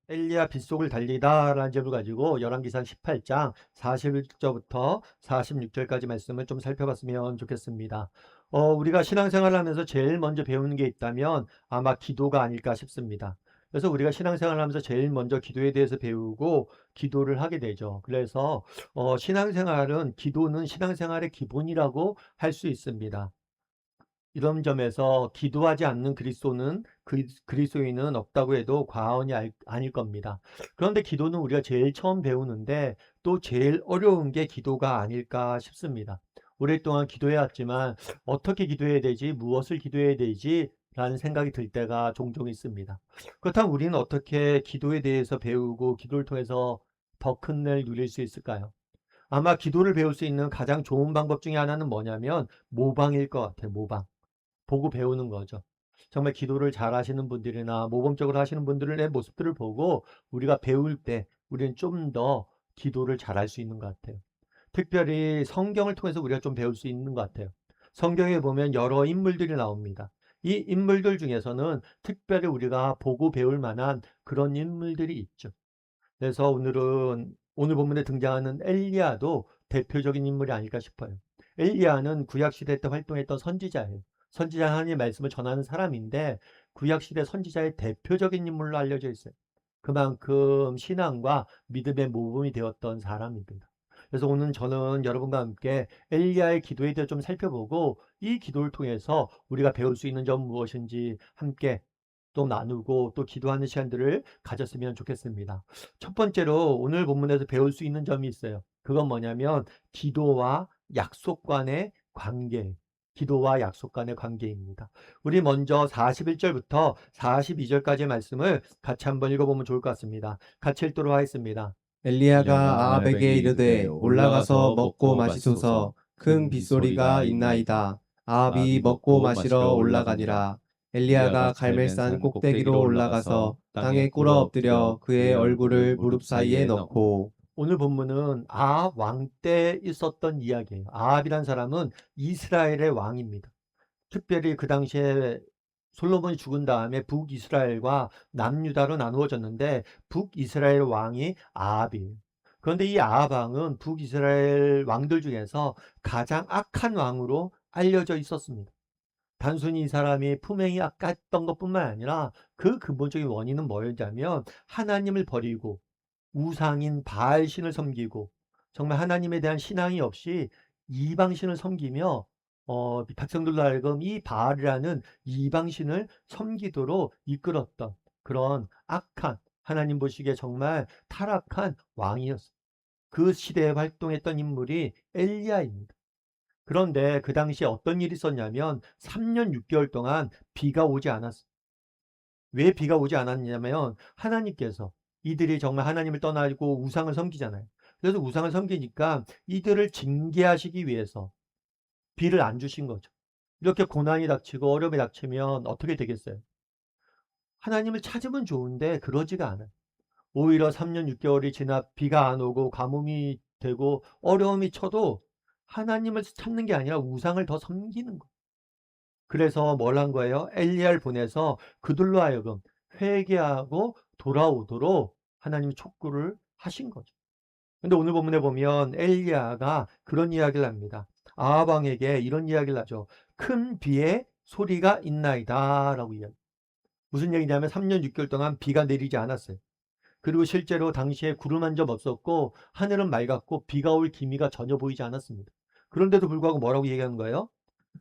엘리야 빗속을 달리다라는 제목을 가지고 열왕기상 18장 41절부터 46절까지 말씀을 좀 살펴봤으면 좋겠습니다. 우리가 신앙생활을 하면서 제일 먼저 배우는 게 있다면 아마 기도가 아닐까 싶습니다. 그래서 우리가 신앙생활을 하면서 제일 먼저 기도에 대해서 배우고 기도를 하게 되죠. 그래서 신앙생활은 기도는 신앙생활의 기본이라고 할 수 있습니다. 이런 점에서 기도하지 않는 그리스도인은 없다고 해도 과언이 아닐 겁니다. 그런데 기도는 우리가 제일 처음 배우는데 또 제일 어려운 게 기도가 아닐까 싶습니다. 오랫동안 기도해왔지만 어떻게 기도해야 되지? 무엇을 기도해야 되지? 라는 생각이 들 때가 종종 있습니다. 그렇다면 우리는 어떻게 기도에 대해서 배우고 기도를 통해서 더 큰 을 누릴 수 있을까요? 아마 기도를 배울 수 있는 가장 좋은 방법 중에 하나는 뭐냐면 모방일 것 같아요. 모방. 보고 배우는 거죠. 정말 기도를 잘 하시는 분들이나 모범적으로 하시는 분들의 모습들을 보고 우리가 배울 때 우리는 좀 더 기도를 잘할 수 있는 것 같아요. 특별히 성경을 통해서 우리가 좀 배울 수 있는 것 같아요. 성경에 보면 여러 인물들이 나옵니다. 이 인물들 중에서는 특별히 우리가 보고 배울 만한 그런 인물들이 있죠. 그래서 오늘 본문에 등장하는 엘리야도 대표적인 인물이 아닐까 싶어요. 엘리야는 구약시대 때 활동했던 선지자예요. 선지자 하나님의 말씀을 전하는 사람인데 구약시대 선지자의 대표적인 인물로 알려져 있어요. 그만큼 신앙과 믿음의 모범이 되었던 사람입니다. 그래서 오늘 저는 여러분과 함께 엘리야의 기도에 대해 좀 살펴보고 이 기도를 통해서 우리가 배울 수 있는 점 무엇인지 함께 또 나누고 또 기도하는 시간들을 가졌으면 좋겠습니다. 첫 번째로 오늘 본문에서 배울 수 있는 점이 있어요. 그건 뭐냐면 기도와 약속 간의 관계. 기도와 약속 간의 관계입니다. 우리 먼저 41절부터 42절까지의 말씀을 같이 한번 읽어보면 좋을 것 같습니다. 같이 읽도록 하겠습니다. 엘리야가 엘리야가 아합에게 아합에게 이르되 이르되 올라가서 올라가서 먹고 먹고 마시소서. 마시소서. 큰 큰 빗소리가 빗소리가 있나이다. 있나이다. 아합이 아합이 먹고 먹고 마시러 마시러 올라가니라. 올라가니라. 엘리야가 엘리야가 갈멜산 갈멜산 꼭대기로 꼭대기로 올라가서 올라가서 땅에 땅에 꿇어 꿇어 엎드려 엎드려 그의 그의 얼굴을 얼굴을 무릎 무릎 사이에 사이에 넣고. 넣고. 오늘 본문은 아합 왕 때 있었던 이야기예요. 아합이란 사람은 이스라엘의 왕입니다. 특별히 그 당시에 솔로몬이 죽은 다음에 북이스라엘과 남유다로 나누어졌는데 북이스라엘 왕이 아합이에요. 그런데 이 아합 왕은 북이스라엘 왕들 중에서 가장 악한 왕으로 알려져 있었습니다. 단순히 이 사람이 품행이 악했던 것뿐만 아니라 그 근본적인 원인은 뭐였냐면 하나님을 버리고 우상인 바알신을 섬기고 정말 하나님에 대한 신앙이 없이 이방신을 섬기며 백성들로 하여금 이 바알이라는 이방신을 섬기도록 이끌었던 그런 악한 하나님 보시기에 정말 타락한 왕이었어요. 그 시대에 활동했던 인물이 엘리야입니다. 그런데 그 당시에 어떤 일이 있었냐면 3년 6개월 동안 비가 오지 않았어요. 왜 비가 오지 않았냐면 하나님께서 이들이 정말 하나님을 떠나고 우상을 섬기잖아요. 그래서 우상을 섬기니까 이들을 징계하시기 위해서 비를 안 주신 거죠. 이렇게 고난이 닥치고 어려움이 닥치면 어떻게 되겠어요? 하나님을 찾으면 좋은데 그러지가 않아요. 오히려 3년 6개월이 지나 비가 안 오고 가뭄이 되고 어려움이 쳐도 하나님을 찾는 게 아니라 우상을 더 섬기는 거예요. 그래서 뭘 한 거예요? 엘리야를 보내서 그들로 하여금 회개하고 돌아오도록 하나님이 촉구를 하신 거죠. 근데 오늘 본문에 보면 엘리야가 그런 이야기를 합니다. 아합 왕에게 이런 이야기를 하죠. 큰 비의 소리가 있나이다라고 이야기. 무슨 얘기냐면 3년 6개월 동안 비가 내리지 않았어요. 그리고 실제로 당시에 구름 한 점 없었고 하늘은 맑았고 비가 올 기미가 전혀 보이지 않았습니다. 그런데도 불구하고 뭐라고 얘기하는 거예요?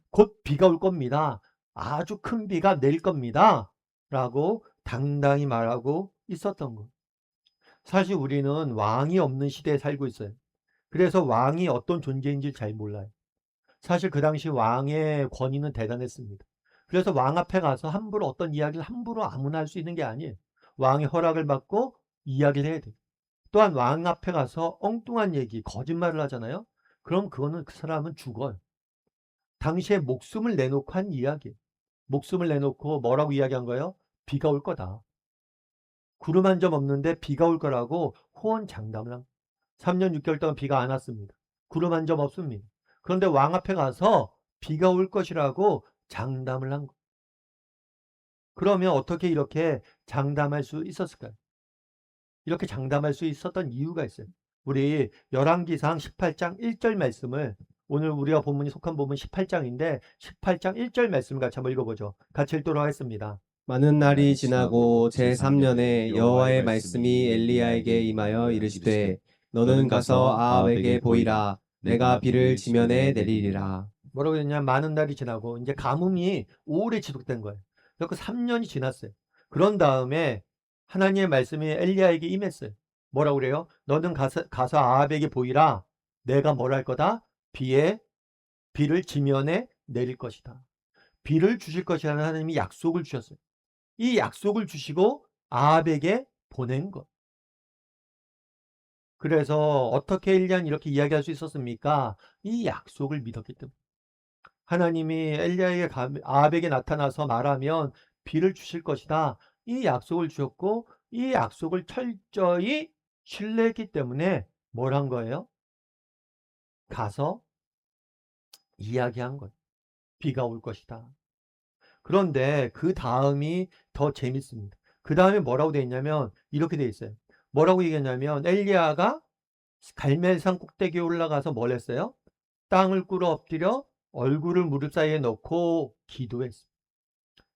곧 비가 올 겁니다. 아주 큰 비가 내릴 겁니다. 라고 당당히 말하고 있었던 것. 사실 우리는 왕이 없는 시대에 살고 있어요. 그래서 왕이 어떤 존재인지 잘 몰라요. 사실 그 당시 왕의 권위는 대단했습니다. 그래서 왕 앞에 가서 함부로 어떤 이야기를 함부로 아무나 할 수 있는 게 아니에요. 왕의 허락을 받고 이야기를 해야 돼요. 또한 왕 앞에 가서 엉뚱한 얘기, 거짓말을 하잖아요. 그럼 그거는 그 사람은 죽어요. 당시에 목숨을 내놓고 한 이야기. 목숨을 내놓고 뭐라고 이야기한 거예요? 비가 올 거다. 구름 한 점 없는데 비가 올 거라고 호언장담을 한 거예요. 3년 6개월 동안 비가 안 왔습니다. 구름 한 점 없습니다. 그런데 왕 앞에 가서 비가 올 것이라고 장담을 한 거예요. 그러면 어떻게 이렇게 장담할 수 있었을까요? 이렇게 장담할 수 있었던 이유가 있어요. 우리 열왕기상 18장 1절 말씀을, 오늘 우리가 본문이 속한 본문 18장인데 18장 1절 말씀을 같이 한번 읽어보죠. 같이 읽도록 하겠습니다. 많은 날이 지나고 제3년에 여호와의 말씀이 엘리야에게 임하여 이르시되 너는 가서 아합에게 보이라. 내가 비를 지면에 내리리라. 뭐라고 했냐? 많은 날이 지나고 이제 가뭄이 오래 지속된 거예요. 그래서 3년이 지났어요. 그런 다음에 하나님의 말씀이 엘리야에게 임했어요. 뭐라고 그래요? 너는 가서 아합에게 보이라. 내가 뭘 할 거다? 비를 지면에 내릴 것이다. 비를 주실 것이라는 하나님이 약속을 주셨어요. 이 약속을 주시고 아합에게 보낸 것. 그래서 어떻게 엘리야는 이렇게 이야기할 수 있었습니까? 이 약속을 믿었기 때문에. 하나님이 엘리야에게 아합에게 나타나서 말하면 비를 주실 것이다. 이 약속을 주셨고 이 약속을 철저히 신뢰했기 때문에 뭘 한 거예요? 가서 이야기한 거예요. 비가 올 것이다. 그런데 그 다음이 더 재밌습니다. 그 다음에 뭐라고 되어 있냐면 이렇게 되어 있어요. 뭐라고 얘기했냐면 엘리야가 갈멜산 꼭대기에 올라가서 뭘 했어요? 땅을 꿇어 엎드려 얼굴을 무릎 사이에 넣고 기도했어요.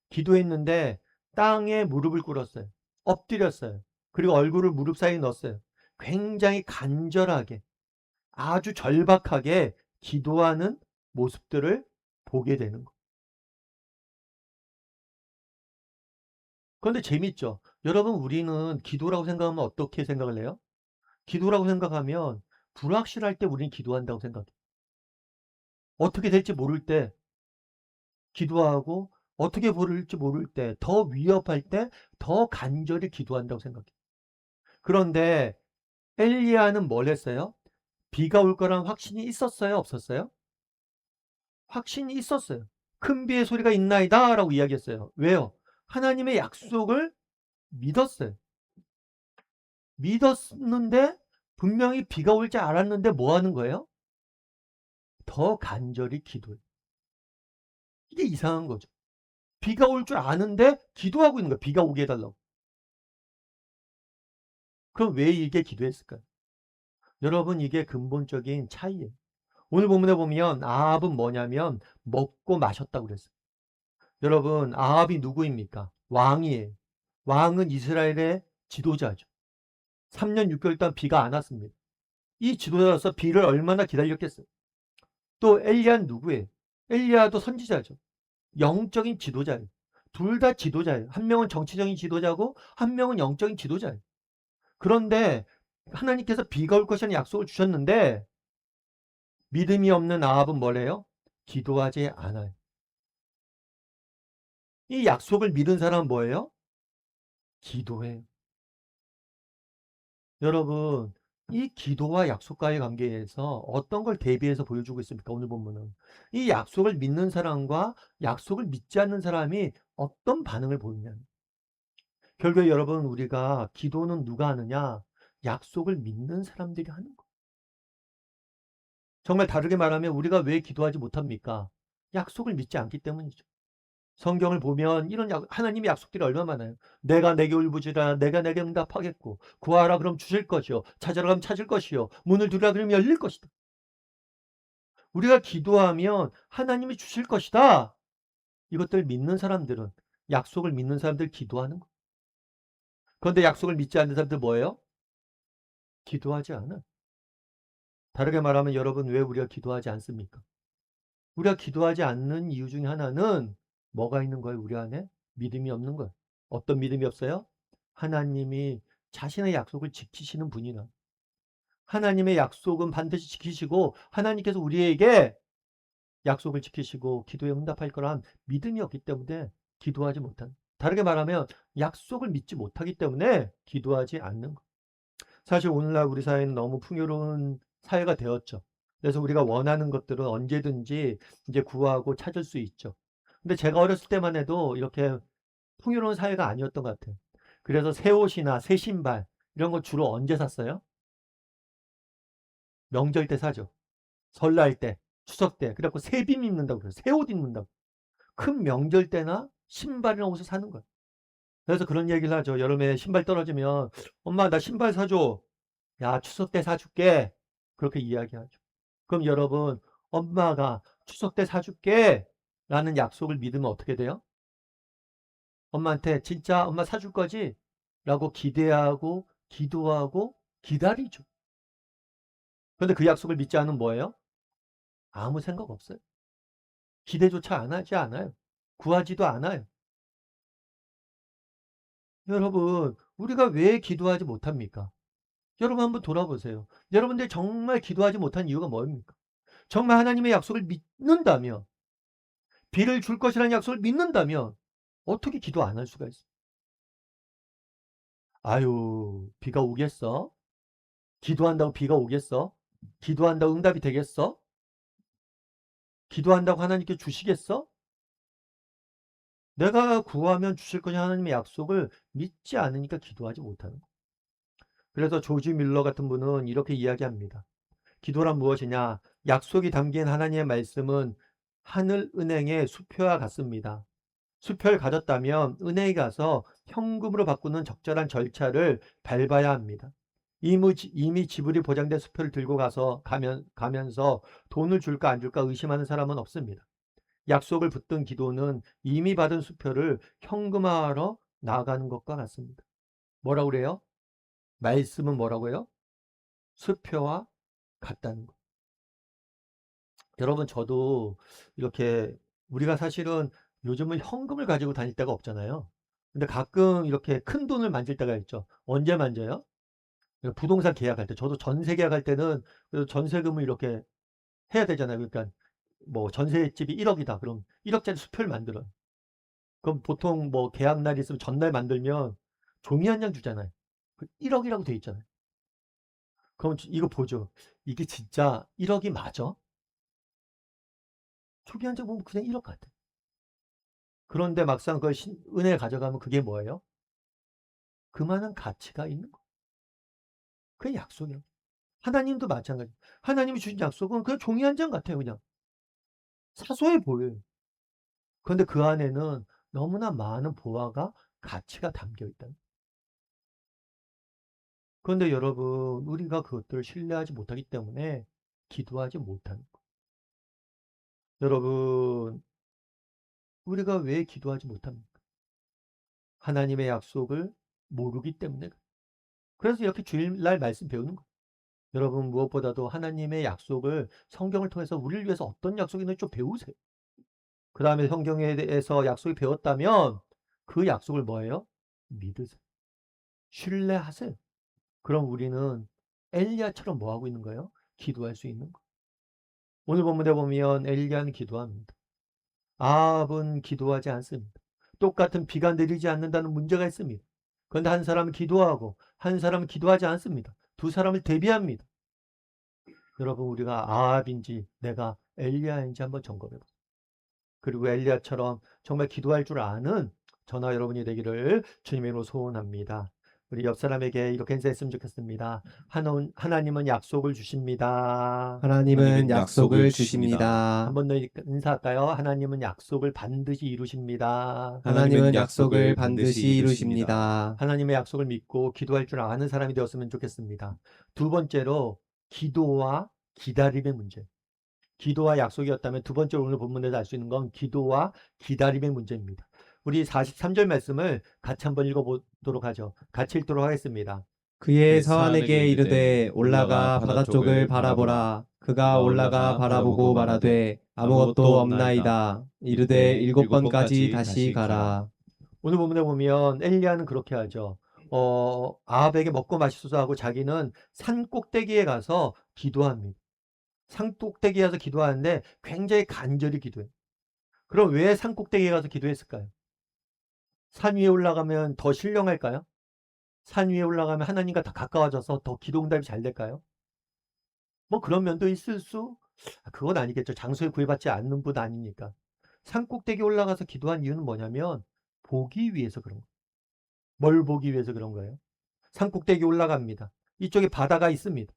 기도했는데 땅에 무릎을 꿇었어요. 엎드렸어요. 그리고 얼굴을 무릎 사이에 넣었어요. 굉장히 간절하게, 아주 절박하게 기도하는 모습들을 보게 되는 거예요. 그런데 재밌죠? 여러분, 우리는 기도라고 생각하면 어떻게 생각을 해요? 기도라고 생각하면 불확실할 때 우리는 기도한다고 생각해요. 어떻게 될지 모를 때 기도하고, 어떻게 보일지 모를 때, 더 위협할 때 더 간절히 기도한다고 생각해요. 그런데 엘리야는 뭘 했어요? 비가 올 거란 확신이 있었어요? 없었어요? 확신이 있었어요. 큰 비의 소리가 있나이다 라고 이야기했어요. 왜요? 하나님의 약속을 믿었어요. 믿었는데 분명히 비가 올 줄 알았는데 뭐 하는 거예요? 더 간절히 기도해요. 이게 이상한 거죠. 비가 올 줄 아는데 기도하고 있는 거예요. 비가 오게 해달라고. 그럼 왜 이게 기도했을까요? 여러분, 이게 근본적인 차이예요. 오늘 본문에 보면 아합은 뭐냐면 먹고 마셨다고 그랬어요. 여러분, 아합이 누구입니까? 왕이에요. 왕은 이스라엘의 지도자죠. 3년 6개월 동안 비가 안 왔습니다. 이 지도자로서 비를 얼마나 기다렸겠어요. 또 엘리야는 누구예요? 엘리야도 선지자죠. 영적인 지도자예요. 둘 다 지도자예요. 한 명은 정치적인 지도자고 한 명은 영적인 지도자예요. 그런데 하나님께서 비가 올 것이라는 약속을 주셨는데 믿음이 없는 아합은 뭐래요? 기도하지 않아요. 이 약속을 믿은 사람은 뭐예요? 기도해요. 여러분, 이 기도와 약속과의 관계에서 어떤 걸 대비해서 보여주고 있습니까? 오늘 본문은. 이 약속을 믿는 사람과 약속을 믿지 않는 사람이 어떤 반응을 보이냐. 결국에 여러분, 우리가 기도는 누가 하느냐? 약속을 믿는 사람들이 하는 거예요. 정말 다르게 말하면 우리가 왜 기도하지 못합니까? 약속을 믿지 않기 때문이죠. 성경을 보면 이런 하나님의 약속들이 얼마나 많아요. 내가 내게 울부짖으라 내가 내게 응답하겠고 구하라 그럼 주실 것이요 찾으라 그럼 찾을 것이요 문을 두드리라 그러면 열릴 것이다. 우리가 기도하면 하나님이 주실 것이다. 이것들 믿는 사람들은, 약속을 믿는 사람들 기도하는 거예요. 그런데 약속을 믿지 않는 사람들 뭐예요? 기도하지 않아. 다르게 말하면 여러분, 왜 우리가 기도하지 않습니까? 우리가 기도하지 않는 이유 중에 하나는 뭐가 있는 거예요? 우리 안에 믿음이 없는 거예요. 어떤 믿음이 없어요? 하나님이 자신의 약속을 지키시는 분이나, 하나님의 약속은 반드시 지키시고 하나님께서 우리에게 약속을 지키시고 기도에 응답할 거란 믿음이 없기 때문에 기도하지 못한, 다르게 말하면 약속을 믿지 못하기 때문에 기도하지 않는 거. 사실 오늘날 우리 사회는 너무 풍요로운 사회가 되었죠. 그래서 우리가 원하는 것들은 언제든지 이제 구하고 찾을 수 있죠. 근데 제가 어렸을 때만 해도 이렇게 풍요로운 사회가 아니었던 것 같아요. 그래서 새 옷이나 새 신발 이런 거 주로 언제 샀어요? 명절 때 사죠. 설날 때, 추석 때. 그래갖고 새 빔 입는다고 그래요. 새 옷 입는다고. 큰 명절 때나 신발이나 옷을 사는 거예요. 그래서 그런 얘기를 하죠. 여름에 신발 떨어지면 엄마 나 신발 사줘. 야 추석 때 사줄게. 그렇게 이야기하죠. 그럼 여러분 엄마가 추석 때 사줄게 라는 약속을 믿으면 어떻게 돼요? 엄마한테 진짜 엄마 사줄 거지? 라고 기대하고 기도하고 기다리죠. 그런데 그 약속을 믿지 않으면 뭐예요? 아무 생각 없어요. 기대조차 안 하지 않아요. 구하지도 않아요. 여러분, 우리가 왜 기도하지 못합니까? 여러분 한번 돌아보세요. 여러분들 정말 기도하지 못한 이유가 뭐입니까? 정말 하나님의 약속을 믿는다면, 비를 줄 것이라는 약속을 믿는다면, 어떻게 기도 안 할 수가 있어요? 아유, 비가 오겠어? 기도한다고 비가 오겠어? 기도한다고 응답이 되겠어? 기도한다고 하나님께 주시겠어? 내가 구하면 주실 거냐 하나님의 약속을 믿지 않으니까 기도하지 못하는 거예요. 그래서 조지 밀러 같은 분은 이렇게 이야기합니다. 기도란 무엇이냐? 약속이 담긴 하나님의 말씀은 하늘 은행의 수표와 같습니다. 수표를 가졌다면 은행에 가서 현금으로 바꾸는 적절한 절차를 밟아야 합니다. 이미 지불이 보장된 수표를 들고 가면서 돈을 줄까 안 줄까 의심하는 사람은 없습니다. 약속을 붙든 기도는 이미 받은 수표를 현금화하러 나아가는 것과 같습니다. 뭐라고 그래요? 말씀은 뭐라고요? 수표와 같다는 거. 여러분 저도 이렇게 우리가 사실은 요즘은 현금을 가지고 다닐 때가 없잖아요. 근데 가끔 이렇게 큰 돈을 만질 때가 있죠. 언제 만져요? 부동산 계약할 때. 저도 전세 계약할 때는 그래도 전세금을 이렇게 해야 되잖아요. 그러니까 뭐 전세집이 1억이다. 그럼 1억짜리 수표를 만들어요. 그럼 보통 뭐 계약날 있으면 전날 만들면 종이 한 장 주잖아요. 1억이라고 돼 있잖아요. 그럼 이거 보죠. 이게 진짜 1억이 맞아? 종이 한 장 보면 그냥 1억 같아. 그런데 막상 그걸 은행에 가져가면 그게 뭐예요? 그만한 가치가 있는 거. 그게 약속이에요. 하나님도 마찬가지. 하나님이 주신 약속은 그냥 종이 한 장 같아요. 그냥 사소해 보여요. 그런데 그 안에는 너무나 많은 보화가 가치가 담겨 있다. 그런데 여러분 우리가 그것들을 신뢰하지 못하기 때문에 기도하지 못하는 거. 여러분 우리가 왜 기도하지 못합니까? 하나님의 약속을 모르기 때문에. 그래서 이렇게 주일날 말씀 배우는 거예요. 여러분 무엇보다도 하나님의 약속을 성경을 통해서 우리를 위해서 어떤 약속이 있는지 좀 배우세요. 그 다음에 성경에 대해서 약속이 배웠다면 그 약속을 뭐예요? 믿으세요. 신뢰하세요. 그럼 우리는 엘리야처럼 뭐 하고 있는 거예요? 기도할 수 있는 거. 오늘 본문에 보면 엘리야는 기도합니다. 아합은 기도하지 않습니다. 똑같은 비가 내리지 않는다는 문제가 있습니다. 그런데 한 사람은 기도하고 한 사람은 기도하지 않습니다. 두 사람을 대비합니다. 여러분 우리가 아합인지 내가 엘리야인지 한번 점검해 보세요. 그리고 엘리야처럼 정말 기도할 줄 아는 저나 여러분이 되기를 주님의 이름으로 소원합니다. 우리 옆 사람에게 이렇게 인사했으면 좋겠습니다. 하나님은 약속을 주십니다. 하나님은 약속을 주십니다. 한 번 더 인사할까요? 하나님은 약속을 반드시 이루십니다. 하나님은 약속을 반드시 이루십니다. 하나님의 약속을 믿고 기도할 줄 아는 사람이 되었으면 좋겠습니다. 두 번째로 기도와 기다림의 문제. 기도와 약속이었다면 두 번째로 오늘 본문에서 알 수 있는 건 기도와 기다림의 문제입니다. 우리 43절 말씀을 같이 한번 읽어보도록 하죠. 같이 읽도록 하겠습니다. 그의 서한에게 이르되 올라가 바다 쪽을 바라보라. 그가 올라가 바라보고 말하되 아무것도 없나이다. 이르되 7번까지 다시 가라. 오늘 본문에 보면 엘리야는 그렇게 하죠. 아합에게 먹고 마시소서 하고 자기는 산 꼭대기에 가서 기도합니다. 산 꼭대기에 가서 기도하는데 굉장히 간절히 기도해요. 그럼 왜 산 꼭대기에 가서 기도했을까요? 산 위에 올라가면 더 신령할까요? 산 위에 올라가면 하나님과 더 가까워져서 더 기도 응답이 잘 될까요? 뭐 그런 면도 있을 그건 아니겠죠. 장소에 구애받지 않는 분 아니니까. 산 꼭대기 올라가서 기도한 이유는 뭐냐면 보기 위해서 그런 거예요. 뭘 보기 위해서 그런 거예요? 산 꼭대기 올라갑니다. 이쪽에 바다가 있습니다.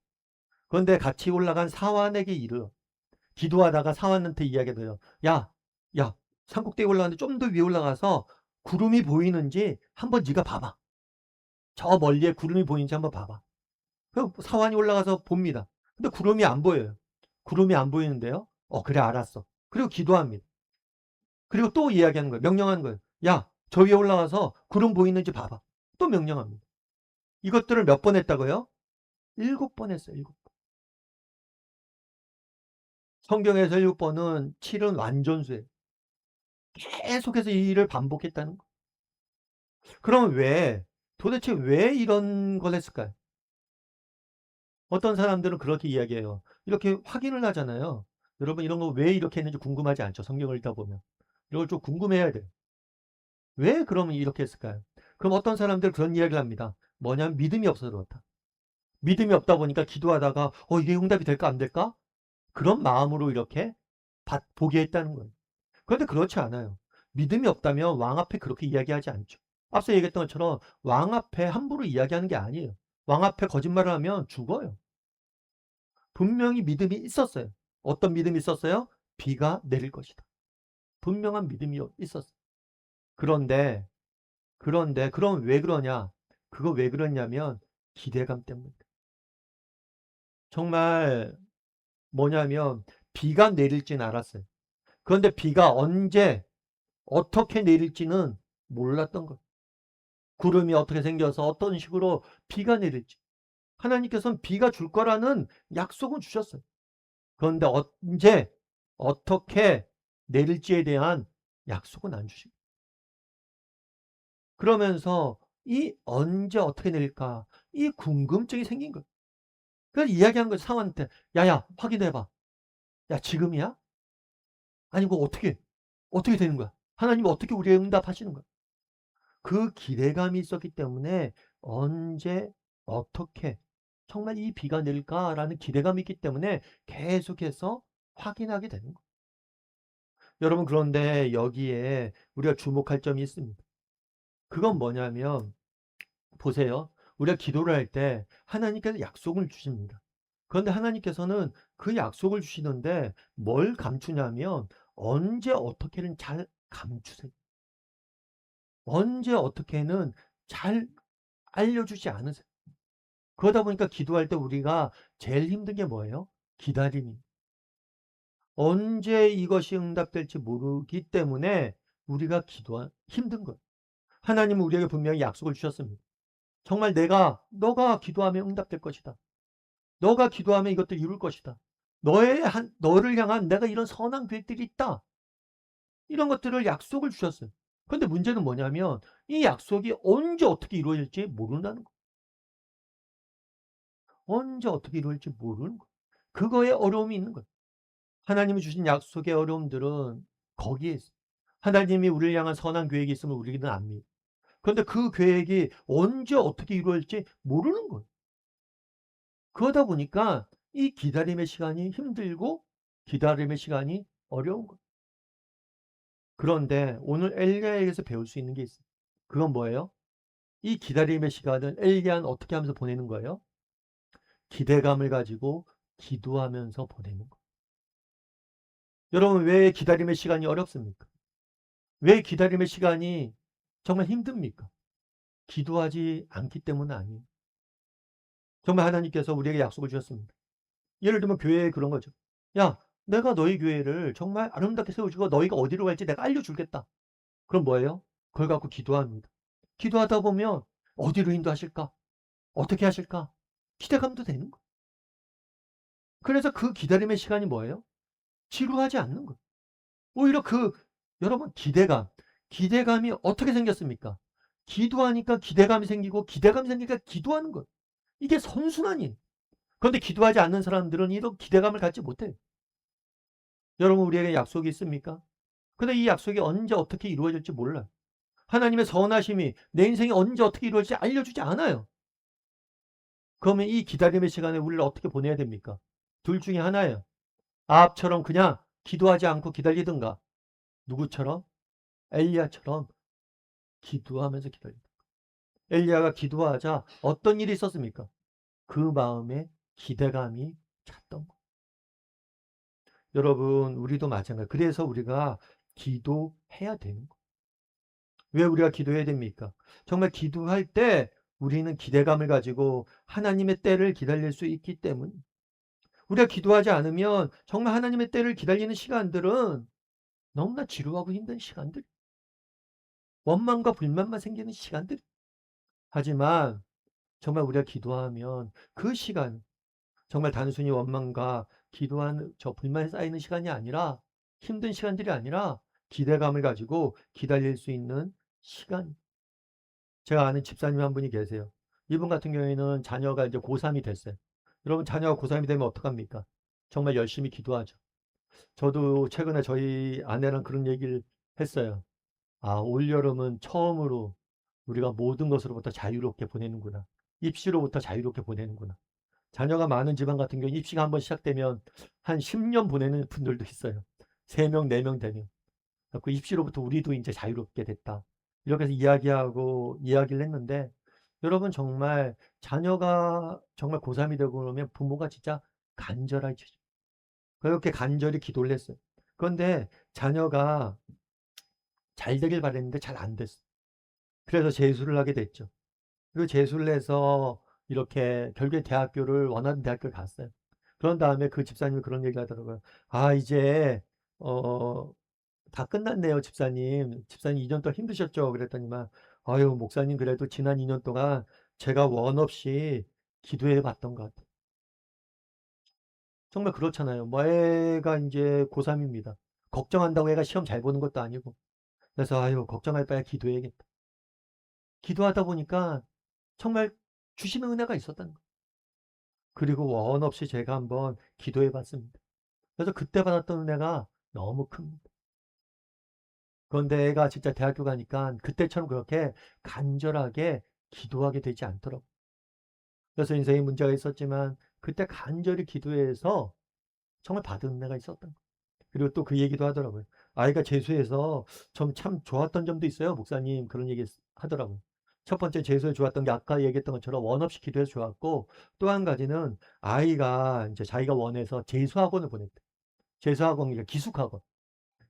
그런데 같이 올라간 사환에게 이르러 기도하다가 사환한테 이야기해요. 야, 산 꼭대기 올라가는데 좀 더 위에 올라가서 구름이 보이는지 한번 네가 봐봐. 저 멀리에 구름이 보이는지 한번 봐봐. 그 사환이 올라가서 봅니다. 근데 구름이 안 보여요. 구름이 안 보이는데요. 그래 알았어. 그리고 기도합니다. 그리고 또 이야기하는 거예요. 명령하는 거예요. 야, 저 위에 올라가서 구름 보이는지 봐봐. 또 명령합니다. 이것들을 몇 번 했다고요? 7번 했어요. 7번. 성경에서 7번은 7은 완전수예요. 계속해서 이 일을 반복했다는 거. 그럼 도대체 왜 이런 걸 했을까요? 어떤 사람들은 그렇게 이야기해요. 이렇게 확인을 하잖아요. 여러분 이런 거 왜 이렇게 했는지 궁금하지 않죠? 성경을 읽다 보면. 이걸 좀 궁금해야 돼요. 왜 그러면 이렇게 했을까요? 그럼 어떤 사람들은 그런 이야기를 합니다. 뭐냐면 믿음이 없어서 그렇다. 믿음이 없다 보니까 기도하다가 이게 응답이 될까 안 될까? 그런 마음으로 이렇게 보게 했다는 거예요. 그런데 그렇지 않아요. 믿음이 없다면 왕 앞에 그렇게 이야기하지 않죠. 앞서 얘기했던 것처럼 왕 앞에 함부로 이야기하는 게 아니에요. 왕 앞에 거짓말을 하면 죽어요. 분명히 믿음이 있었어요. 어떤 믿음이 있었어요? 비가 내릴 것이다. 분명한 믿음이 있었어요. 그런데 그럼 왜 그러냐? 그거 왜 그러냐면 기대감 때문입니다. 정말 뭐냐면 비가 내릴지는 알았어요. 그런데 비가 언제 어떻게 내릴지는 몰랐던 거예요. 구름이 어떻게 생겨서 어떤 식으로 비가 내릴지. 하나님께서는 비가 줄 거라는 약속은 주셨어요. 그런데 언제 어떻게 내릴지에 대한 약속은 안 주시고. 그러면서 이 언제 어떻게 내릴까? 이 궁금증이 생긴 거예요. 그래서 이야기한 거예요. 상황한테. 야야 확인해봐. 야 지금이야? 아니 뭐 어떻게 되는 거야? 하나님이 어떻게 우리의 응답하시는 거야? 그 기대감이 있었기 때문에 언제 어떻게 정말 이 비가 내릴까라는 기대감이 있기 때문에 계속해서 확인하게 되는 거예요. 여러분 그런데 여기에 우리가 주목할 점이 있습니다. 그건 뭐냐면 보세요. 우리가 기도를 할 때 하나님께서 약속을 주십니다. 그런데 하나님께서는 그 약속을 주시는데 뭘 감추냐면 언제 어떻게는 잘 감추세요. 언제 어떻게는 잘 알려주지 않으세요. 그러다 보니까 기도할 때 우리가 제일 힘든 게 뭐예요? 기다림이. 언제 이것이 응답될지 모르기 때문에 우리가 힘든 거예요. 하나님은 우리에게 분명히 약속을 주셨습니다. 정말 너가 기도하면 응답될 것이다. 너가 기도하면 이것들 이룰 것이다. 너를 향한 내가 이런 선한 계획들이 있다. 이런 것들을 약속을 주셨어요. 그런데 문제는 뭐냐면 이 약속이 언제 어떻게 이루어질지 모른다는 거예요. 언제 어떻게 이루어질지 모르는 거예요. 그거에 어려움이 있는 거예요. 하나님이 주신 약속의 어려움들은 거기에 있어요. 하나님이 우리를 향한 선한 계획이 있으면 우리는 압니다. 그런데 그 계획이 언제 어떻게 이루어질지 모르는 거예요. 그러다 보니까 이 기다림의 시간이 힘들고 기다림의 시간이 어려운 거예요. 그런데 오늘 엘리야에게서 배울 수 있는 게 있어요. 그건 뭐예요? 이 기다림의 시간을 엘리야는 어떻게 하면서 보내는 거예요? 기대감을 가지고 기도하면서 보내는 거예요. 여러분 왜 기다림의 시간이 어렵습니까? 왜 기다림의 시간이 정말 힘듭니까? 기도하지 않기 때문은 아니에요. 정말 하나님께서 우리에게 약속을 주셨습니다. 예를 들면 교회에 그런 거죠. 야, 내가 너희 교회를 정말 아름답게 세워주고 너희가 어디로 갈지 내가 알려주겠다. 그럼 뭐예요? 그걸 갖고 기도합니다. 기도하다 보면 어디로 인도하실까? 어떻게 하실까? 기대감도 되는 거예요. 그래서 그 기다림의 시간이 뭐예요? 지루하지 않는 거예요. 오히려 여러분 기대감이 어떻게 생겼습니까? 기도하니까 기대감이 생기고 기대감이 생기니까 기도하는 거예요. 이게 선순환이에요. 그런데 기도하지 않는 사람들은 이런 기대감을 갖지 못해요. 여러분 우리에게 약속이 있습니까? 근데 이 약속이 언제 어떻게 이루어질지 몰라요. 하나님의 선하심이 내 인생이 언제 어떻게 이루어질지 알려주지 않아요. 그러면 이 기다림의 시간에 우리를 어떻게 보내야 됩니까? 둘 중에 하나예요. 아합처럼 그냥 기도하지 않고 기다리든가 누구처럼? 엘리야처럼 기도하면서 기다린다. 엘리야가 기도하자 어떤 일이 있었습니까? 그 마음에 기대감이 찼던 거. 여러분 우리도 마찬가지. 그래서 우리가 기도해야 되는 거. 왜 우리가 기도해야 됩니까? 정말 기도할 때 우리는 기대감을 가지고 하나님의 때를 기다릴 수 있기 때문. 우리가 기도하지 않으면 정말 하나님의 때를 기다리는 시간들은 너무나 지루하고 힘든 시간들, 원망과 불만만 생기는 시간들. 하지만 정말 우리가 기도하면 그 시간, 정말 단순히 원망과 기도하는 저 불만이 쌓이는 시간이 아니라, 힘든 시간들이 아니라 기대감을 가지고 기다릴 수 있는 시간. 제가 아는 집사님 한 분이 계세요. 이분 같은 경우에는 자녀가 이제 고3이 됐어요. 여러분, 자녀가 고3이 되면 어떡합니까? 정말 열심히 기도하죠. 저도 최근에 저희 아내랑 그런 얘기를 했어요. 아, 올여름은 처음으로 우리가 모든 것으로부터 자유롭게 보내는구나. 입시로부터 자유롭게 보내는구나. 자녀가 많은 집안 같은 경우 입시가 한번 시작되면 한 10년 보내는 분들도 있어요. 3명, 4명 되면. 그 입시로부터 우리도 이제 자유롭게 됐다. 이렇게 해서 이야기를 했는데, 여러분 정말 자녀가 정말 고3이 되고 그러면 부모가 진짜 간절하죠. 그렇게 간절히 기도를 했어요. 그런데 자녀가 잘 되길 바랬는데 잘 안 됐어. 그래서 재수를 하게 됐죠. 그리고 재수를 해서 이렇게 결국에 대학교를 원하는 대학교를 갔어요. 그런 다음에 그 집사님이 그런 얘기를 하더라고요. 아, 이제 어, 다 끝났네요, 집사님. 집사님 2년 동안 힘드셨죠? 그랬더니만, 아유, 목사님, 그래도 지난 2년 동안 제가 원 없이 기도해 봤던 것 같아요. 정말 그렇잖아요. 뭐 애가 이제 고3입니다. 걱정한다고 애가 시험 잘 보는 것도 아니고. 그래서, 아유, 걱정할 바에 기도해야겠다. 기도하다 보니까 정말 주시는 은혜가 있었다는 거예요. 그리고 원 없이 제가 한번 기도해 봤습니다. 그래서 그때 받았던 은혜가 너무 큽니다. 그런데 애가 진짜 대학교 가니까 그때처럼 그렇게 간절하게 기도하게 되지 않더라고요. 그래서 인생에 문제가 있었지만 그때 간절히 기도해서 정말 받은 은혜가 있었던 거예요. 그리고 또 그 얘기도 하더라고요. 아이가 재수해서 좀 참 좋았던 점도 있어요, 목사님. 그런 얘기 하더라고요. 첫 번째 재수에 좋았던 게 아까 얘기했던 것처럼 원 없이 기도해서 좋았고, 또 한 가지는 아이가 이제 자기가 원해서 재수학원을 보냈대. 재수학원이니까 기숙학원.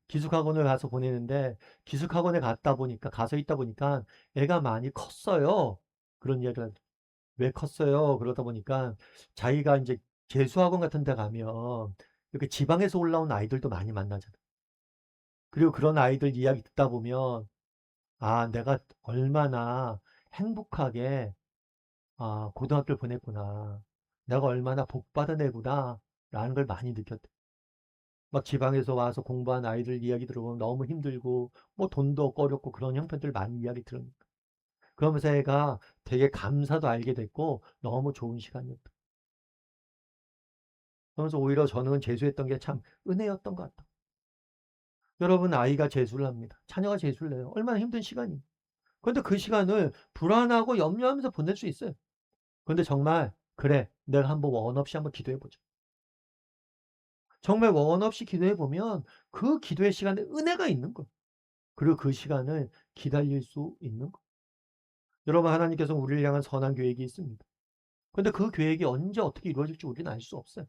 기숙학원을 가서 보내는데, 기숙학원에 가서 있다 보니까 애가 많이 컸어요. 그런 얘기를 왜 컸어요? 그러다 보니까 자기가 이제 재수학원 같은 데 가면 이렇게 지방에서 올라온 아이들도 많이 만나잖아. 그리고 그런 아이들 이야기 듣다 보면, 아, 내가 얼마나 행복하게 고등학교를 보냈구나. 내가 얼마나 복받은 애구나. 라는 걸 많이 느꼈대. 막 지방에서 와서 공부한 아이들 이야기 들어보면 너무 힘들고, 뭐 돈도 없고 어렵고 그런 형편들 많이 이야기 들으니까. 그러면서 애가 되게 감사도 알게 됐고, 너무 좋은 시간이었다. 그러면서 오히려 저는 재수했던 게 참 은혜였던 것 같다. 여러분, 아이가 재수를 합니다. 자녀가 재수를 해요. 얼마나 힘든 시간이. 그런데 그 시간을 불안하고 염려하면서 보낼 수 있어요. 그런데 정말, 그래, 내가 한번 원 없이 한번 기도해보자. 정말 원 없이 기도해보면 그 기도의 시간에 은혜가 있는 거예요. 그리고 그 시간을 기다릴 수 있는 거예요. 여러분, 하나님께서 우리를 향한 선한 계획이 있습니다. 그런데 그 계획이 언제 어떻게 이루어질지 우리는 알 수 없어요.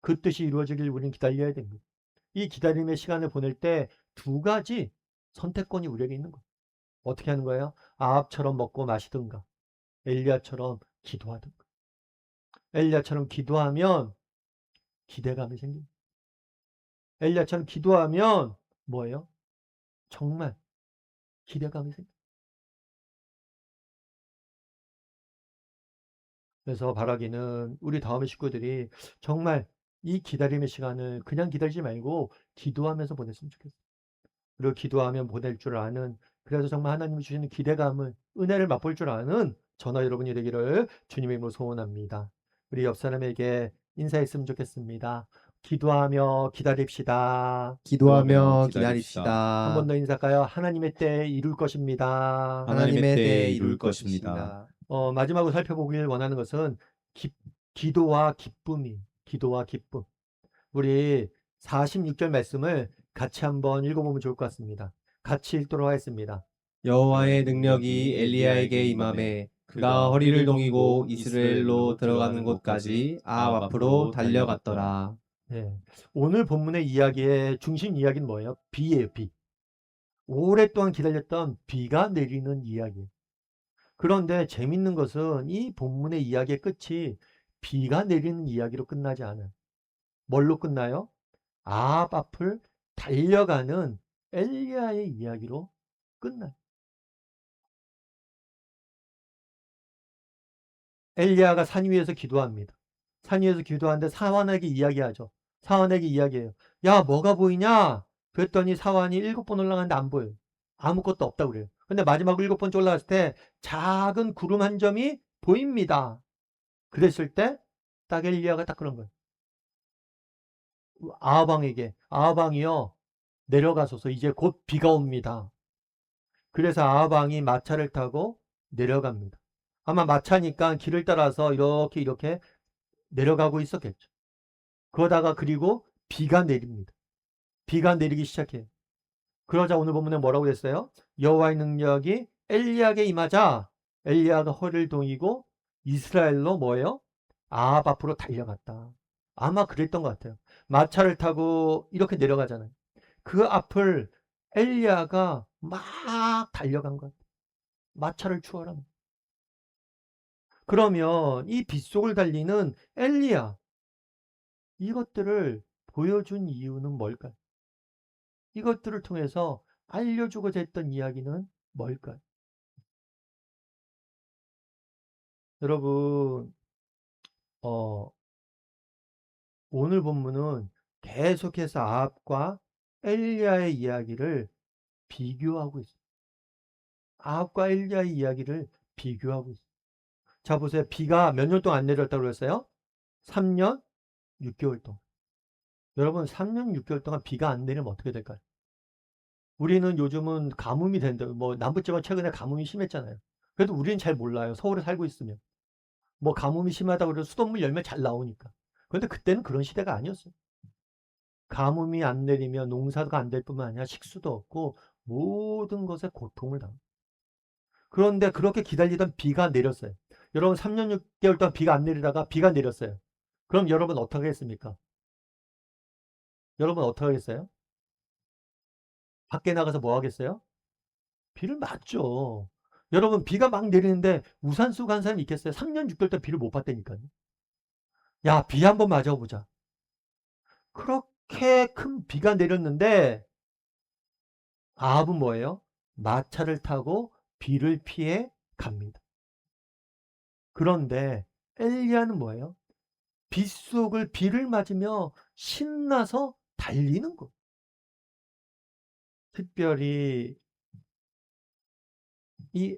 그 뜻이 이루어지길 우리는 기다려야 됩니다. 이 기다림의 시간을 보낼 때 두 가지 선택권이 우리에게 있는 거예요. 어떻게 하는 거예요? 아합처럼 먹고 마시든가, 엘리야처럼 기도하든가. 엘리야처럼 기도하면 기대감이 생깁니다. 엘리야처럼 기도하면 뭐예요? 정말 기대감이 생깁니다. 그래서 바라기는 우리 다음의 식구들이 정말 이 기다림의 시간을 그냥 기다리지 말고 기도하면서 보냈으면 좋겠어요. 그리고 기도하면 보낼 줄 아는, 그래서 정말 하나님이 주시는 기대감을, 은혜를 맛볼 줄 아는 저나 여러분이 되기를 주님의 이름으로 소원합니다. 우리 옆 사람에게 인사했으면 좋겠습니다. 기도하며 기다립시다. 기도하며 한 번 기다립시다. 더 인사할까요? 하나님의 때에 이룰 것입니다. 하나님의 때에 이룰 것입니다. 마지막으로 살펴보길 원하는 것은 기도와 기쁨. 우리 46절 말씀을 같이 한번 읽어보면 좋을 것 같습니다. 같이 읽도록 하겠습니다. 여호와의 능력이 엘리야에게 임함에 그가 허리를 동이고 이스라엘로 들어가는 곳까지 아합 앞으로 달려갔더라. 네. 오늘 본문의 이야기의 중심 이야기는 뭐예요? 비예요, 비. 오랫동안 기다렸던 비가 내리는 이야기예요. 그런데 재밌는 것은 이 본문의 이야기의 끝이 비가 내리는 이야기로 끝나지 않아요. 뭘로 끝나요? 아합 앞을 달려가는 엘리야의 이야기로 끝나요. 엘리야가 산 위에서 기도합니다. 산 위에서 기도하는데 사환에게 이야기하죠. 사환에게 이야기해요. 야, 뭐가 보이냐? 그랬더니 사환이 7번 올라갔는데 안 보여요. 아무것도 없다고 그래요. 근데 마지막 7번째 올라갔을 때 작은 구름 한 점이 보입니다. 그랬을 때 딱 엘리야가 딱 그런 거예요. 아합왕이요, 내려가소서, 이제 곧 비가 옵니다. 그래서 아합왕이 마차를 타고 내려갑니다. 아마 마차니까 길을 따라서 이렇게 내려가고 있었겠죠. 그러다가 그리고 비가 내립니다. 비가 내리기 시작해요. 그러자 오늘 본문에 뭐라고 했어요? 여호와의 능력이 엘리야에게 임하자 엘리야가 허리를 동이고 이스라엘로 뭐예요? 아합 앞으로 달려갔다. 아마 그랬던 것 같아요. 마차를 타고 이렇게 내려가잖아요. 그 앞을 엘리야가 막 달려간 것 같아요. 마차를 추월하면. 그러면 이 빗속을 달리는 엘리야, 이것들을 보여준 이유는 뭘까요? 이것들을 통해서 알려주고자 했던 이야기는 뭘까요? 여러분, 어, 오늘 본문은 계속해서 아합과 엘리야의 이야기를 비교하고 있어요. 아합과 엘리야의 이야기를 비교하고 있어요. 자, 보세요. 비가 몇 년 동안 안 내렸다고 그랬어요? 3년 6개월 동안. 여러분, 3년 6개월 동안 비가 안 내리면 어떻게 될까요? 우리는 요즘은 가뭄이 된다. 뭐 남부지방 최근에 가뭄이 심했잖아요. 그래도 우리는 잘 몰라요. 서울에 살고 있으면. 뭐 가뭄이 심하다고 해서 수돗물 열면 잘 나오니까. 그런데 그때는 그런 시대가 아니었어요. 가뭄이 안 내리면 농사가 안 될 뿐만 아니라 식수도 없고 모든 것에 고통을 당합니다. 그런데 그렇게 기다리던 비가 내렸어요. 여러분 3년 6개월 동안 비가 안 내리다가 비가 내렸어요. 그럼 여러분 어떻게 하겠습니까? 여러분 어떻게 하겠어요? 밖에 나가서 뭐 하겠어요? 비를 맞죠. 여러분 비가 막 내리는데 우산 쓰고 간 사람이 있겠어요? 3년 6개월 동안 비를 못 봤다니까요. 야, 비 한번 맞아보자. 그렇게 큰 비가 내렸는데 아합은 뭐예요? 마차를 타고 비를 피해 갑니다. 그런데 엘리야는 뭐예요? 빗속을 비를 맞으며 신나서 달리는 거. 특별히 이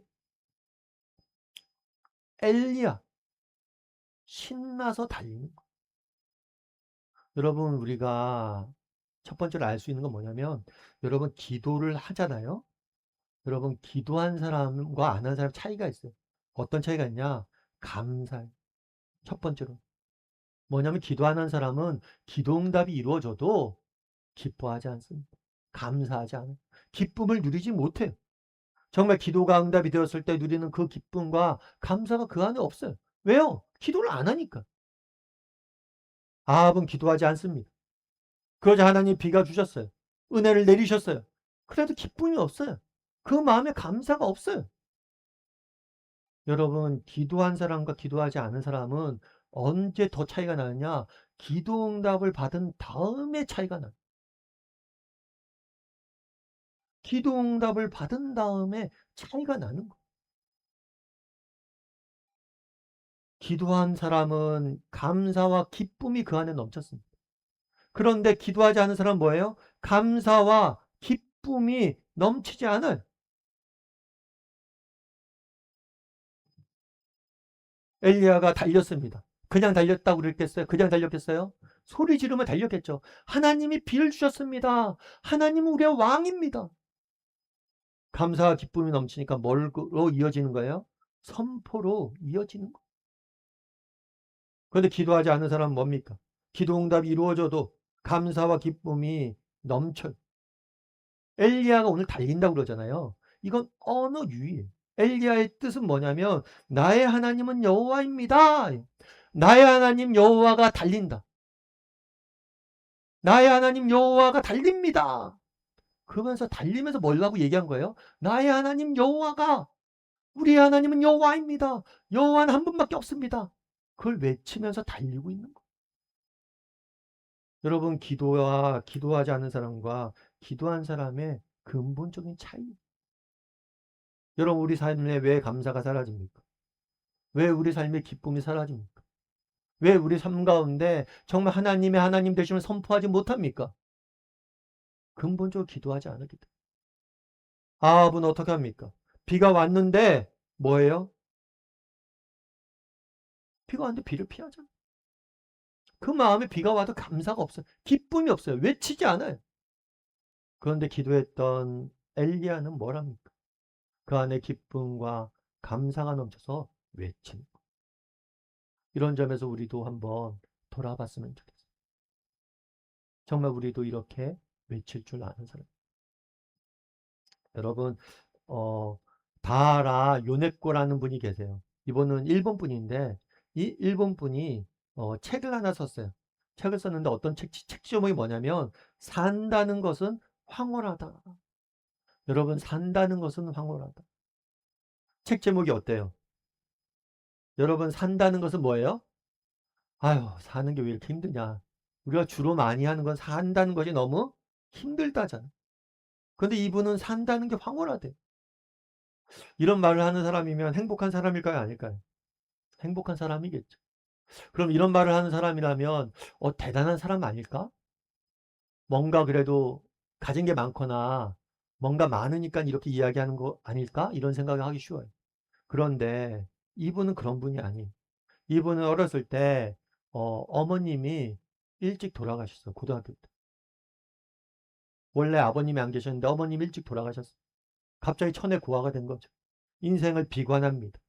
엘리야 신나서 달리는 거. 여러분 우리가 첫 번째로 알 수 있는 건 뭐냐면 여러분 기도를 하잖아요. 여러분 기도한 사람과 안 한 사람 차이가 있어요. 어떤 차이가 있냐? 감사해. 첫 번째로. 뭐냐면 기도하는 사람은 기도응답이 이루어져도 기뻐하지 않습니다. 감사하지 않아요. 기쁨을 누리지 못해요. 정말 기도가 응답이 되었을 때 누리는 그 기쁨과 감사가 그 안에 없어요. 왜요? 기도를 안 하니까. 아합은 기도하지 않습니다. 그러자 하나님 비가 주셨어요. 은혜를 내리셨어요. 그래도 기쁨이 없어요. 그 마음에 감사가 없어요. 여러분, 기도한 사람과 기도하지 않은 사람은 언제 더 차이가 나느냐? 기도 응답을 받은 다음에 차이가 나요. 기도 응답을 받은 다음에 차이가 나는 거예요. 기도한 사람은 감사와 기쁨이 그 안에 넘쳤습니다. 그런데 기도하지 않은 사람은 뭐예요? 감사와 기쁨이 넘치지 않아요. 엘리야가 달렸습니다. 그냥 달렸다고 그랬겠어요? 그냥 달렸겠어요? 소리 지르며 달렸겠죠. 하나님이 비를 주셨습니다. 하나님은 우리의 왕입니다. 감사와 기쁨이 넘치니까 뭘로 이어지는 거예요? 선포로 이어지는 거예요. 그런데 기도하지 않는 사람은 뭡니까? 기도 응답이 이루어져도 감사와 기쁨이 넘쳐요. 엘리야가 오늘 달린다고 그러잖아요. 이건 언어 유희예요. 엘리야의 뜻은 뭐냐면 나의 하나님은 여호와입니다. 나의 하나님 여호와가 달린다. 나의 하나님 여호와가 달립니다. 그러면서 달리면서 뭐라고 얘기한 거예요? 나의 하나님 여호와가, 우리의 하나님은 여호와입니다. 여호와는 한 분밖에 없습니다. 그걸 외치면서 달리고 있는 거예요. 여러분, 기도와 기도하지 않은 사람과 기도한 사람의 근본적인 차이. 여러분, 우리 삶에 왜 감사가 사라집니까? 왜 우리 삶의 기쁨이 사라집니까? 왜 우리 삶 가운데 정말 하나님의 하나님 되심을 선포하지 못합니까? 근본적으로 기도하지 않았기 때문에. 아합은 어떻게 합니까? 비가 왔는데 뭐예요? 비가 왔는데 비를 피하잖아요. 그 마음에 비가 와도 감사가 없어요. 기쁨이 없어요. 외치지 않아요. 그런데 기도했던 엘리야는 뭘 합니까? 그 안에 기쁨과 감사가 넘쳐서 외치는 거예요. 이런 점에서 우리도 한번 돌아봤으면 좋겠어요. 정말 우리도 이렇게 외칠 줄 아는 사람. 여러분, 어, 다하라 요네코라는 분이 계세요. 이분은 일본 분인데, 이 일본 분이 책을 하나 썼어요. 책을 썼는데 어떤 책 제목이 뭐냐면, 산다는 것은 황홀하다. 여러분, 산다는 것은 황홀하다. 책 제목이 어때요? 여러분, 산다는 것은 뭐예요? 아유, 사는 게 왜 이렇게 힘드냐. 우리가 주로 많이 하는 건 산다는 것이 너무 힘들다잖아. 근데 이분은 산다는 게 황홀하대. 이런 말을 하는 사람이면 행복한 사람일까요? 아닐까요? 행복한 사람이겠죠. 그럼 이런 말을 하는 사람이라면 대단한 사람 아닐까? 뭔가 그래도 가진 게 많거나 뭔가 많으니까 이렇게 이야기하는 거 아닐까? 이런 생각을 하기 쉬워요. 그런데 이분은 그런 분이 아니에요. 이분은 어렸을 때 어머님이 일찍 돌아가셨어요. 고등학교 때. 원래 아버님이 안 계셨는데 어머님이 일찍 돌아가셨어요. 갑자기 천에 고아가 된 거죠. 인생을 비관합니다.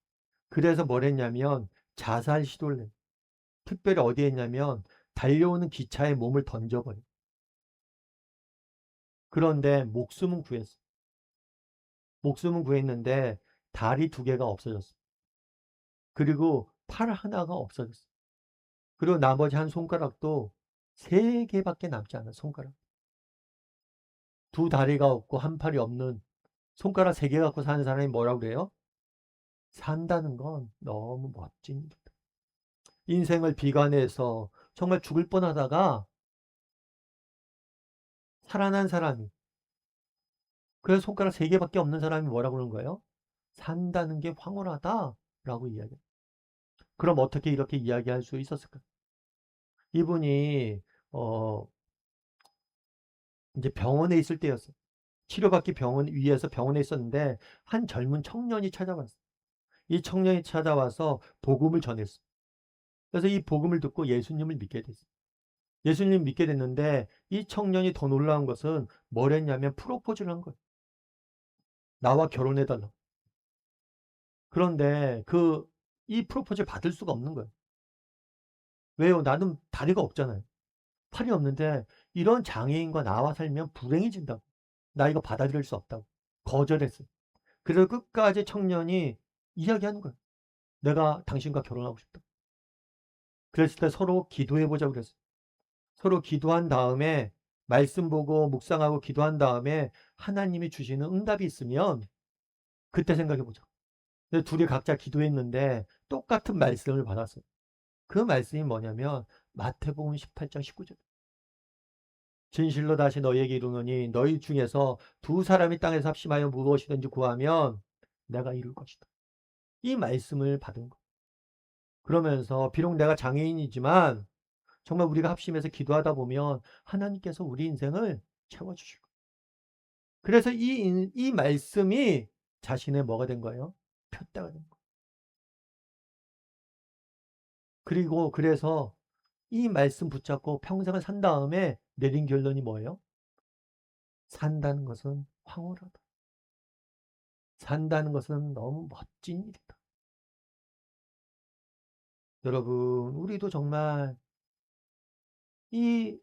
그래서 뭘 했냐면 자살 시도를 해요. 특별히 어디에 했냐면 달려오는 기차에 몸을 던져버려요. 그런데 목숨은 구했어요. 목숨은 구했는데 다리 2개가 없어졌어요. 그리고 팔 하나가 없어졌어요. 그리고 나머지 한 손가락도 3개밖에 남지 않아요. 손가락. 2다리가 없고 한 팔이 없는 손가락 3개 갖고 사는 사람이 뭐라고 그래요? 산다는 건 너무 멋진 일이다. 인생을 비관해서 정말 죽을 뻔하다가 살아난 사람이, 그래서 손가락 3개밖에 없는 사람이 뭐라고 그러는 거예요? 산다는 게 황홀하다라고 이야기해요. 그럼 어떻게 이렇게 이야기할 수 있었을까? 이분이 어 이제 병원에 있을 때였어요. 치료받기 병원 위에서 병원에 있었는데 한 젊은 청년이 찾아왔어요. 이 청년이 찾아와서 복음을 전했어요. 그래서 이 복음을 듣고 예수님을 믿게 됐어요. 예수님 믿게 됐는데 이 청년이 더 놀라운 것은 뭘 했냐면 프로포즈를 한 거예요. 나와 결혼해달라. 그런데 이 프로포즈를 받을 수가 없는 거예요. 왜요? 나는 다리가 없잖아요. 팔이 없는데 이런 장애인과 나와 살면 불행해진다고. 나 이거 받아들일 수 없다고. 거절했어요. 그래서 끝까지 청년이 이야기하는 거예요. 내가 당신과 결혼하고 싶다. 그랬을 때 서로 기도해보자고 그랬어요. 서로 기도한 다음에 말씀 보고 묵상하고 기도한 다음에 하나님이 주시는 응답이 있으면 그때 생각해보자. 근데 둘이 각자 기도했는데 똑같은 말씀을 받았어요. 그 말씀이 뭐냐면 마태복음 18장 19절. 진실로 다시 너희에게 이르노니 너희 중에서 2사람이 땅에서 합심하여 무엇이든지 구하면 내가 이룰 것이다. 이 말씀을 받은 거. 그러면서 비록 내가 장애인이지만 정말 우리가 합심해서 기도하다 보면 하나님께서 우리 인생을 채워주실 거예요. 그래서 이 말씀이 자신의 뭐가 된 거예요? 표대가 된 거예요. 그리고 그래서 이 말씀 붙잡고 평생을 산 다음에 내린 결론이 뭐예요? 산다는 것은 황홀하다. 산다는 것은 너무 멋진 일이다. 여러분, 우리도 정말 이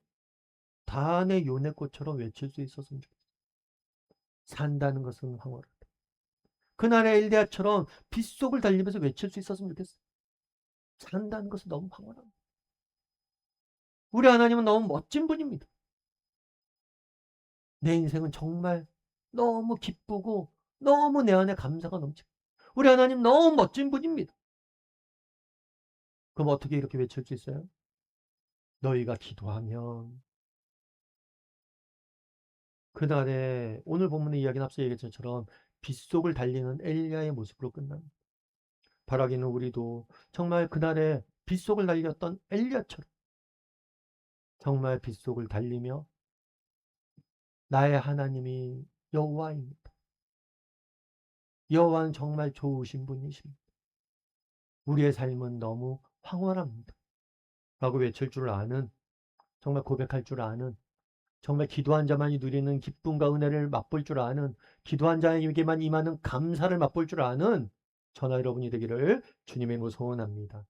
단의 요네꽃처럼 외칠 수 있었으면 좋겠어요. 산다는 것은 황홀하다. 그날의 엘리야처럼 빗속을 달리면서 외칠 수 있었으면 좋겠어요. 산다는 것은 너무 황홀합니다. 우리 하나님은 너무 멋진 분입니다. 내 인생은 정말 너무 기쁘고 너무 내 안에 감사가 넘칩니다. 우리 하나님 너무 멋진 분입니다. 그럼 어떻게 이렇게 외칠 수 있어요? 너희가 기도하면 그날에 오늘 본문의 이야기는 앞서 얘기했던 것처럼 빗속을 달리는 엘리야의 모습으로 끝납니다. 바라기는 우리도 정말 그날에 빗속을 달렸던 엘리야처럼 정말 빗속을 달리며 나의 하나님이 여호와입니다. 여호와는 정말 좋으신 분이십니다. 우리의 삶은 너무 황홀합니다. 라고 외칠 줄 아는, 정말 고백할 줄 아는, 정말 기도한 자만이 누리는 기쁨과 은혜를 맛볼 줄 아는, 기도한 자에게만 임하는 감사를 맛볼 줄 아는 저나 여러분이 되기를 주님의 이름으로 소원합니다.